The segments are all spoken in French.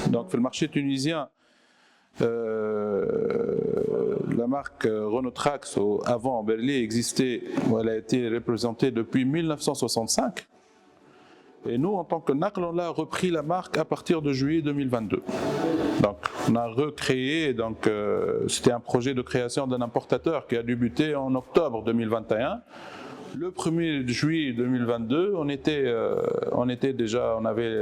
Donc, sur le marché tunisien, la marque Renault Trax, avant Berliet, existait, elle a été représentée depuis 1965. Et nous, en tant que Naql, on a repris la marque à partir de juillet 2022. Donc, on a recréé, c'était un projet de création d'un importateur qui a débuté en octobre 2021. Le 1er juillet 2022, on avait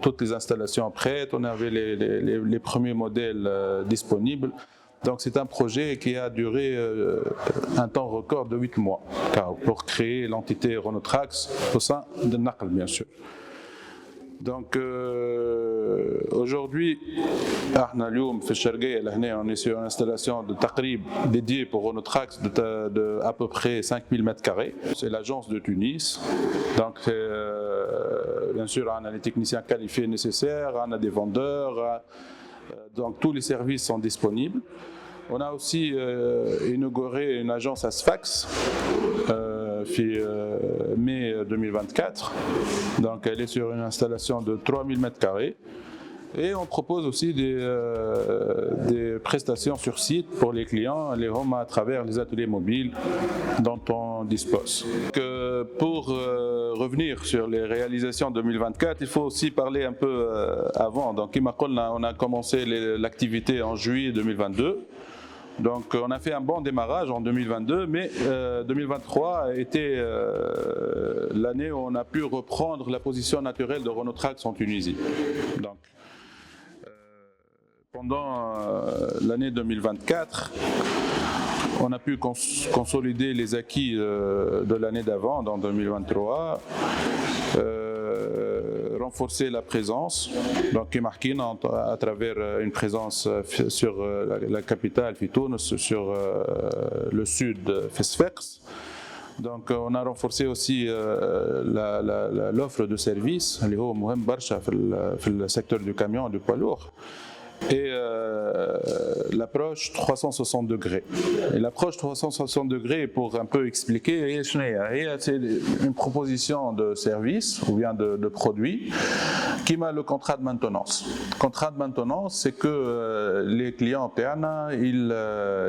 toutes les installations prêtes, on avait les premiers modèles disponibles. Donc c'est un projet qui a duré un temps record de 8 mois pour créer l'entité Renault Trax au sein de Naql, bien sûr. Donc aujourd'hui, on est sur une installation de Taqrib dédiée pour Renault Trax de à peu près 5000 m². C'est l'agence de Tunis. Donc bien sûr, on a les techniciens qualifiés nécessaires, on a des vendeurs, donc tous les services sont disponibles. On a aussi inauguré une agence à Sfax mai 2024. Donc elle est sur une installation de 3000 m². Et on propose aussi des prestations sur site pour les clients, les homes à travers les ateliers mobiles dont on dispose. Pour revenir sur les réalisations 2024, il faut aussi parler un peu avant. Donc, on a commencé l'activité en juillet 2022. Donc on a fait un bon démarrage en 2022, mais 2023 a été l'année où on a pu reprendre la position naturelle de Renault Trax en Tunisie. Donc, pendant l'année 2024, on a pu consolider les acquis de l'année d'avant, dans 2023, renforcer la présence, donc qui est marquée à travers une présence sur la capitale Tunis, sur le sud Fesfex. Donc on a renforcé aussi l'offre de services, qui est مهم برشا في السecteur du camion et du poids lourd. Et l'approche 360 degrés. Et l'approche 360 degrés, pour un peu expliquer, c'est une proposition de service ou bien de produit qui m'a le contrat de maintenance. Le contrat de maintenance, c'est que les clients internes, ils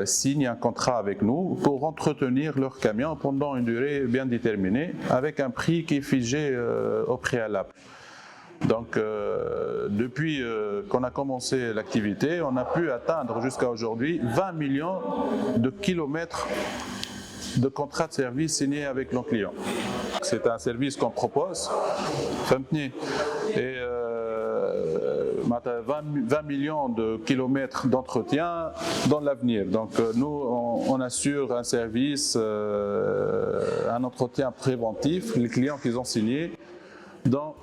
signent un contrat avec nous pour entretenir leur camion pendant une durée bien déterminée avec un prix qui est figé au préalable. Donc depuis qu'on a commencé l'activité, on a pu atteindre jusqu'à aujourd'hui 20 millions de kilomètres de contrats de service signés avec nos clients. C'est un service qu'on propose, et 20 millions de kilomètres d'entretien dans l'avenir. Donc nous, on assure un service, un entretien préventif, les clients qu'ils ont signés, dans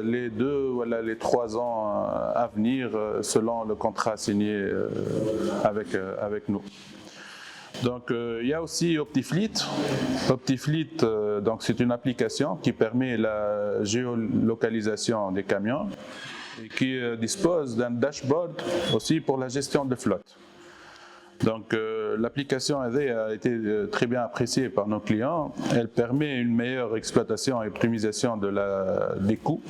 les 2 ou les 3 ans à venir, selon le contrat signé avec nous. Donc il y a aussi Optifleet. Optifleet, donc c'est une application qui permet la géolocalisation des camions et qui dispose d'un dashboard aussi pour la gestion de flotte. Donc l'application a été très bien appréciée par nos clients. Elle permet une meilleure exploitation et optimisation des coûts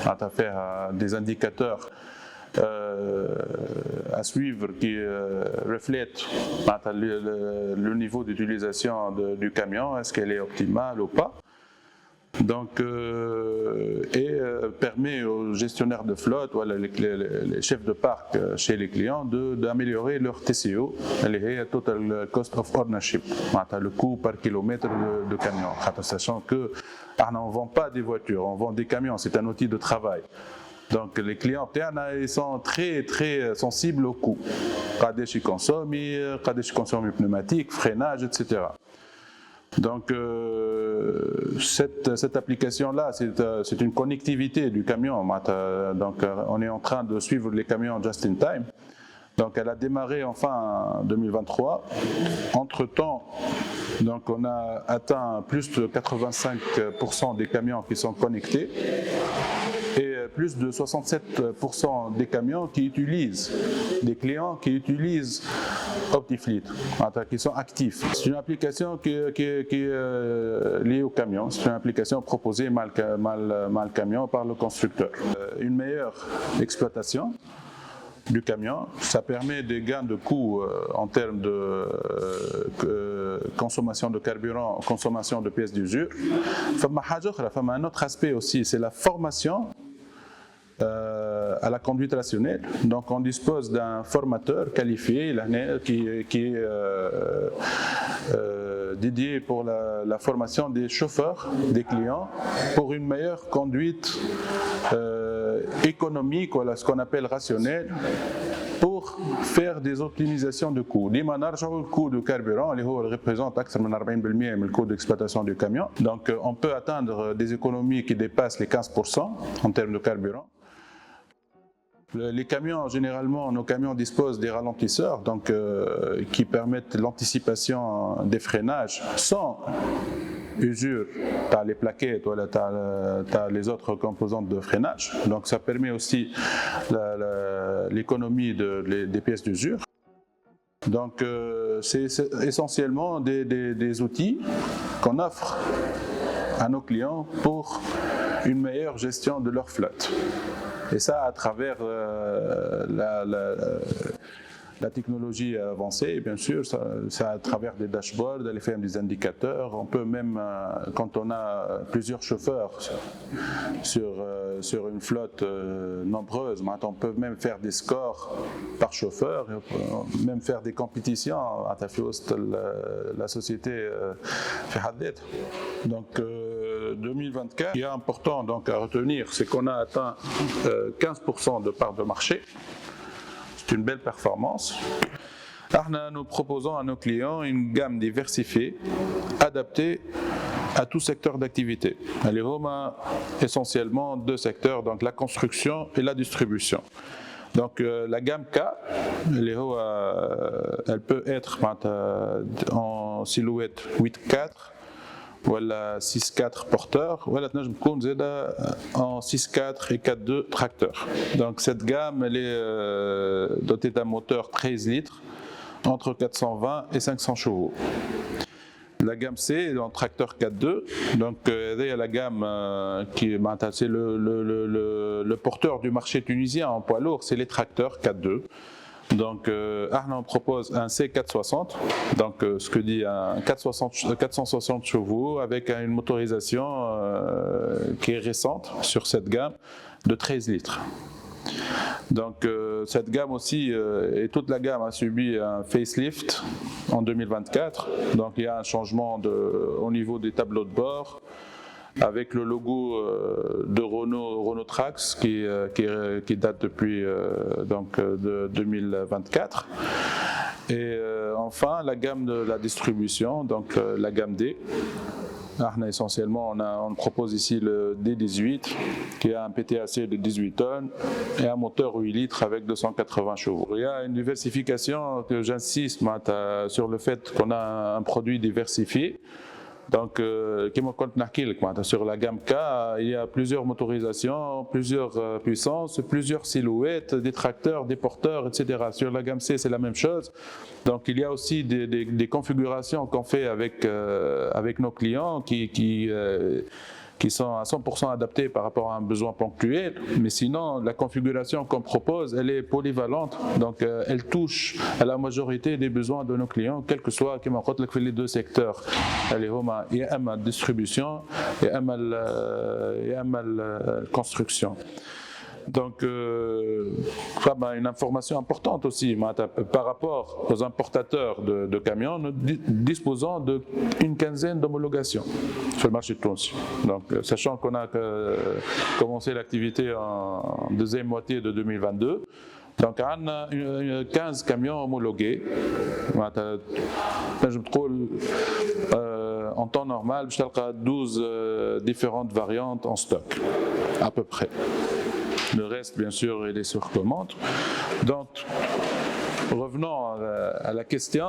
à travers des indicateurs à suivre qui reflètent le niveau d'utilisation du camion, est-ce qu'elle est optimale ou pas. Donc, permet aux gestionnaires de flotte, les chefs de parc chez les clients, d'améliorer leur TCO, le Total Cost of Ownership, le coût par kilomètre de camion. Sachant que on ne vend pas des voitures, on vend des camions, c'est un outil de travail. Donc les clients internes, ils sont très très sensibles au coût. Quand ils consomment pneumatique, freinage, etc. Donc cette application-là, c'est une connectivité du camion. Donc on est en train de suivre les camions just in time. Donc elle a démarré en 2023. Entre-temps, donc on a atteint plus de 85% des camions qui sont connectés. Et plus de 67% des camions qui utilisent, des clients qui utilisent Optifleet, qui sont actifs. C'est une application qui est liée au camion, c'est une application proposée mal camion par le constructeur. Une meilleure exploitation du camion, ça permet des gains de coûts en termes de consommation de carburant, consommation de pièces d'usure. Un autre aspect aussi, c'est la formation à la conduite rationnelle. Donc on dispose d'un formateur qualifié qui est dédié pour la formation des chauffeurs, des clients, pour une meilleure conduite économique, ou ce qu'on appelle rationnelle, pour faire des optimisations de coûts. Le coût du carburant représente 40% du coût d'exploitation du camion. Donc on peut atteindre des économies qui dépassent les 15% en termes de carburant. Les camions, généralement, nos camions disposent des ralentisseurs, donc qui permettent l'anticipation des freinages sans usure. Tu as les plaquettes, tu as les autres composantes de freinage. Donc ça permet aussi l'économie des pièces d'usure. Donc c'est essentiellement des outils qu'on offre à nos clients pour une meilleure gestion de leur flotte. Et ça à travers la technologie avancée, bien sûr, ça à travers des dashboards, des indicateurs. On peut même, quand on a plusieurs chauffeurs sur une flotte nombreuse, on peut même faire des scores par chauffeur, même faire des compétitions à la société. Donc 2024, ce qui est important donc, à retenir, c'est qu'on a atteint 15% de part de marché. C'est une belle performance. Nous proposons à nos clients une gamme diversifiée, adaptée à tout secteur d'activité. Elle a essentiellement deux secteurs, donc la construction et la distribution. Donc la gamme K, elle peut être en silhouette 8.4, voilà 6.4 porteurs, voilà en 6.4 et 4.2 tracteurs. Donc cette gamme, elle est dotée d'un moteur 13 litres entre 420 et 500 chevaux. La gamme C est en tracteur 4.2, donc il y a la gamme c'est le porteur du marché tunisien en poids lourd, c'est les tracteurs 4.2. Donc on propose un C460, donc ce que dit un 460 chevaux avec une motorisation qui est récente sur cette gamme de 13 litres. Donc cette gamme aussi, et toute la gamme a subi un facelift en 2024, donc il y a un changement au niveau des tableaux de bord, avec le logo de Renault Trax qui date depuis de 2024. Et enfin la gamme de la distribution, donc la gamme D. Essentiellement, on propose ici le D18 qui a un PTAC de 18 tonnes et un moteur 8 litres avec 280 chevaux. Il y a une diversification que j'insiste sur le fait qu'on a un produit diversifié. Donc, sur la gamme K, il y a plusieurs motorisations, plusieurs puissances, plusieurs silhouettes, des tracteurs, des porteurs, etc. Sur la gamme C, c'est la même chose. Donc, il y a aussi des configurations qu'on fait avec nos clients qui sont à 100% adaptés par rapport à un besoin ponctuel, mais sinon la configuration qu'on propose, elle est polyvalente, donc elle touche à la majorité des besoins de nos clients, quel que soit les deux secteurs, il y a la distribution et la construction. Donc, une information importante aussi par rapport aux importateurs de camions, nous disposons d'une quinzaine d'homologations sur le marché de Tunis. Donc, sachant qu'on a commencé l'activité en deuxième moitié de 2022, donc on a 15 camions homologués. En temps normal, je trouve 12 différentes variantes en stock, à peu près. Le reste, bien sûr, il est sur commande. Donc, Revenons à la question,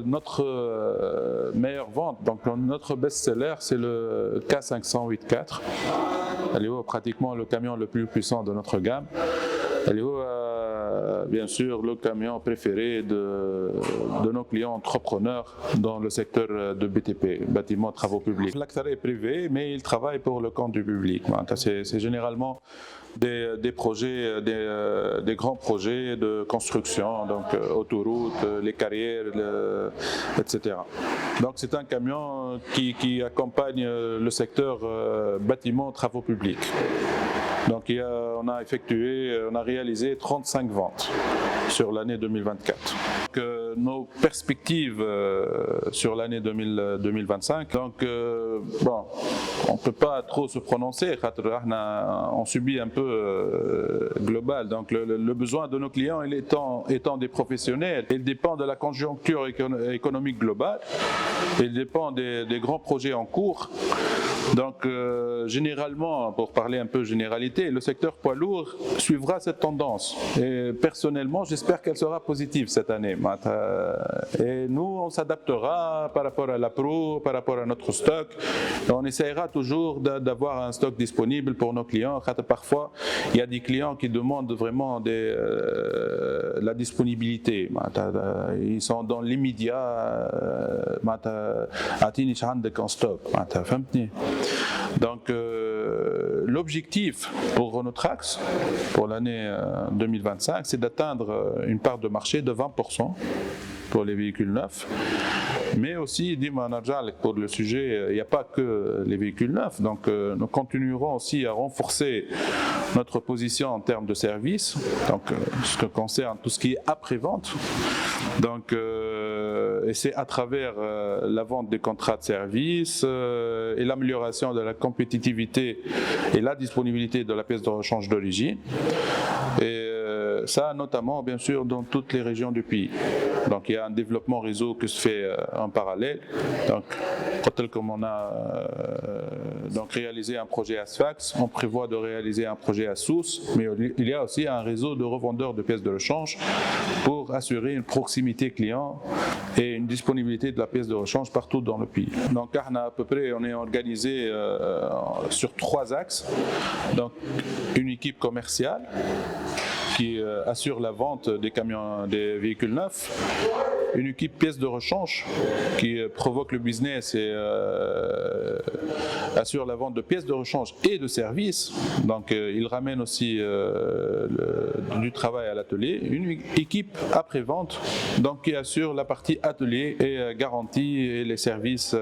notre meilleure vente, donc notre best-seller, c'est le K508-4. Pratiquement le camion le plus puissant de notre gamme. Bien sûr le camion préféré de nos clients entrepreneurs dans le secteur de BTP, bâtiments travaux publics. L'acteur est privé, mais il travaille pour le compte du public. C'est généralement des projets, des grands projets de construction, donc autoroutes, les carrières, etc. Donc c'est un camion qui accompagne le secteur bâtiments travaux publics. Donc on a réalisé 35 ventes sur l'année 2024. Nos perspectives sur l'année 2025, donc bon, on ne peut pas trop se prononcer, on subit un peu global. Donc le besoin de nos clients, étant des professionnels, il dépend de la conjoncture économique globale, il dépend des grands projets en cours. Donc généralement, pour parler un peu généralité, le secteur poids lourd suivra cette tendance. Et personnellement, j'espère qu'elle sera positive cette année. Et nous, on s'adaptera par rapport à la pro, par rapport à notre stock. On essaiera toujours d'avoir un stock disponible pour nos clients. Parfois, il y a des clients qui demandent vraiment la disponibilité. Ils sont dans l'immédiat. En stock. Donc l'objectif pour Renault Trax pour l'année 2025, c'est d'atteindre une part de marché de 20% pour les véhicules neufs. Mais aussi, pour le sujet, il n'y a pas que les véhicules neufs. Donc nous continuerons aussi à renforcer notre position en termes de services, donc ce qui concerne tout ce qui est après-vente. Donc et c'est à travers la vente des contrats de service et l'amélioration de la compétitivité et la disponibilité de la pièce de rechange d'origine. Et ça notamment bien sûr dans toutes les régions du pays. Donc il y a un développement réseau qui se fait en parallèle. Donc comme on a donc réalisé un projet à Sfax, on prévoit de réaliser un projet à Sousse, mais il y a aussi un réseau de revendeurs de pièces de rechange pour assurer une proximité client et une disponibilité de la pièce de rechange partout dans le pays. Donc à peu près on est organisé sur 3 axes. Donc une équipe commerciale qui assure la vente des camions, des véhicules neufs, une équipe pièces de rechange qui provoque le business et assure la vente de pièces de rechange et de services. Donc il ramène aussi du travail à l'atelier. Une équipe après-vente donc qui assure la partie atelier et garantie et les services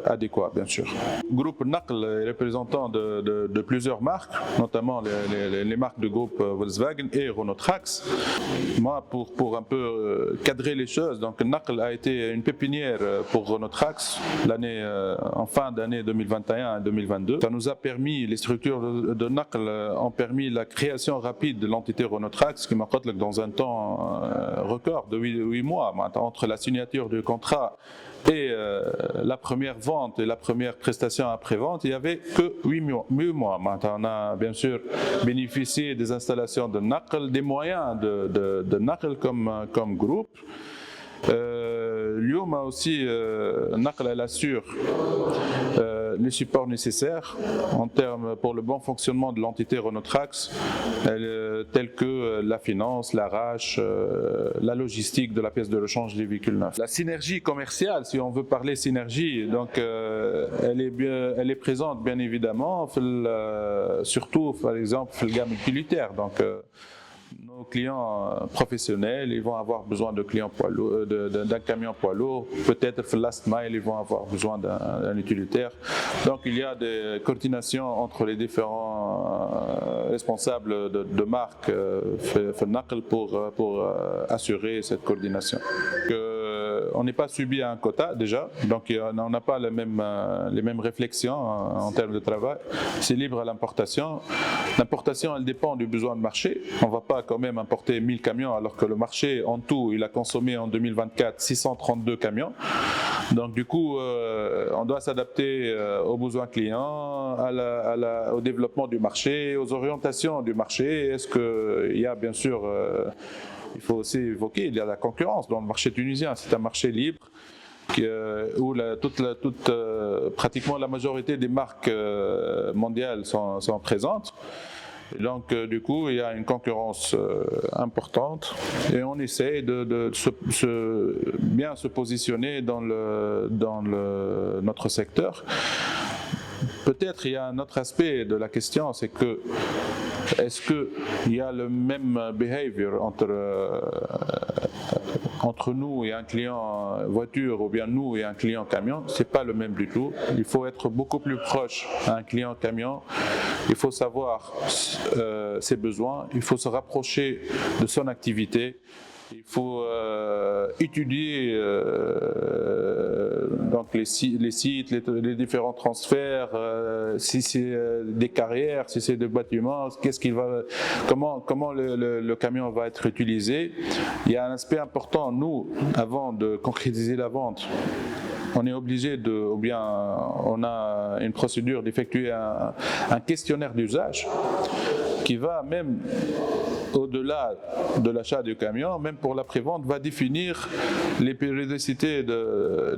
adéquats bien sûr. Groupe Naql est représentant de plusieurs marques, notamment les marques de groupe Volkswagen et Renault Trax. Moi, pour un peu cadrer les choses, donc Naql a été une pépinière pour Renault Trax en fin d'année 2021 et 2022. Ça nous a permis, les structures de Naql ont permis la création rapide de l'entité Renault Trax qui m'a coûté dans un temps record de 8 mois entre la signature du contrat et la première vente et la première prestation après-vente, il n'y avait que 8 mois. Maintenant, on a bien sûr bénéficié des installations de Naql, des moyens de Naql comme groupe. L'IOM a aussi, Naql elle assure les supports nécessaires en termes pour le bon fonctionnement de l'entité Renault Trax, tels que la finance, l'arrache, la logistique de la pièce de rechange des véhicules neufs. La synergie commerciale, si on veut parler synergie, donc elle est présente bien évidemment, surtout par exemple dans la gamme utilitaire. Donc nos clients professionnels, ils vont avoir besoin d'un camion poids lourd, peut-être last mile, ils vont avoir besoin d'un utilitaire. Donc il y a des coordinations entre les différents responsables de marque Naql pour assurer cette coordination. On n'est pas subi à un quota déjà, donc on n'a pas les mêmes réflexions en termes de travail. C'est libre à l'importation. L'importation, elle dépend du besoin de marché. On ne va pas quand même importer 1000 camions alors que le marché en tout, il a consommé en 2024 632 camions. Donc du coup, on doit s'adapter aux besoins clients, au développement du marché, aux orientations du marché. Est-ce qu'il y a bien sûr il faut aussi évoquer, il y a la concurrence dans le marché tunisien. C'est un marché libre où pratiquement la majorité des marques mondiales sont présentes. Et donc, du coup, il y a une concurrence importante et on essaie de bien se positionner dans notre secteur. Peut-être il y a un autre aspect de la question, c'est que est-ce qu'il y a le même behavior entre nous et un client voiture ou bien nous et un client camion? C'est pas le même du tout. Il faut être beaucoup plus proche à un client camion. Il faut savoir ses besoins. Il faut se rapprocher de son activité. Il faut étudier donc les sites, les différents transferts, si c'est des carrières, si c'est des bâtiments, comment le camion va être utilisé. Il y a un aspect important, nous, avant de concrétiser la vente, on est obligé ou bien on a une procédure d'effectuer un questionnaire d'usage qui va même au-delà de l'achat du camion, même pour la prévente, va définir les périodicités,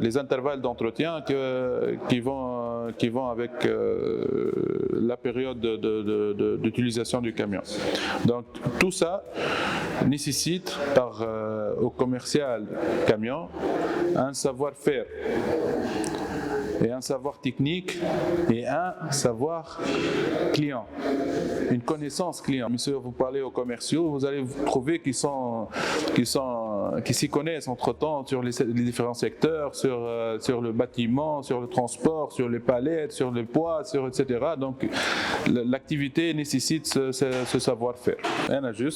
les intervalles d'entretien qui vont avec la période d'utilisation du camion. Donc tout ça nécessite au commercial camion un savoir-faire et un savoir technique et un savoir client, une connaissance client. Monsieur, vous parlez aux commerciaux, vous allez trouver qu'ils s'y connaissent entre-temps sur les différents secteurs, sur le bâtiment, sur le transport, sur les palettes, sur les poids, etc. Donc l'activité nécessite ce savoir-faire.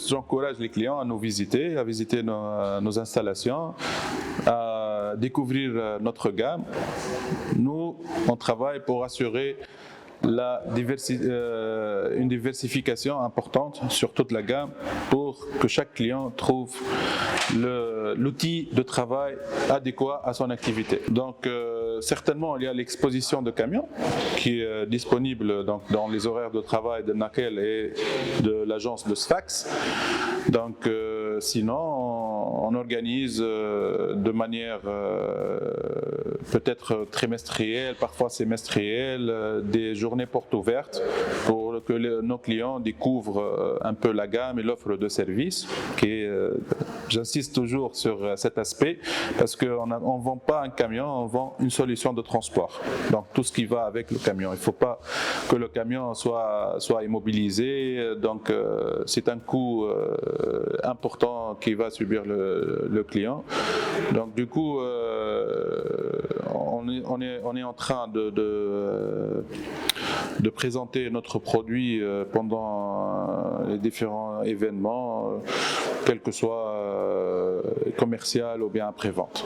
J'encourage les clients à nous visiter, à visiter nos installations, à découvrir notre gamme. Nous, on travaille pour assurer une diversification importante sur toute la gamme pour que chaque client trouve l'outil de travail adéquat à son activité. Donc certainement il y a l'exposition de camions qui est disponible dans les horaires de travail de Nakel et de l'agence de Sfax. Donc sinon on organise de manière peut-être trimestrielle, parfois semestrielle, des journées portes ouvertes pour que nos clients découvrent un peu la gamme et l'offre de services. J'insiste toujours sur cet aspect parce qu'on ne vend pas un camion, on vend une solution de transport. Donc tout ce qui va avec le camion. Il ne faut pas que le camion soit immobilisé. Donc c'est un coût important qui va subir le client. Donc du coup, on est en train de présenter notre produit pendant les différents événements, quel que soit commercial ou bien après-vente.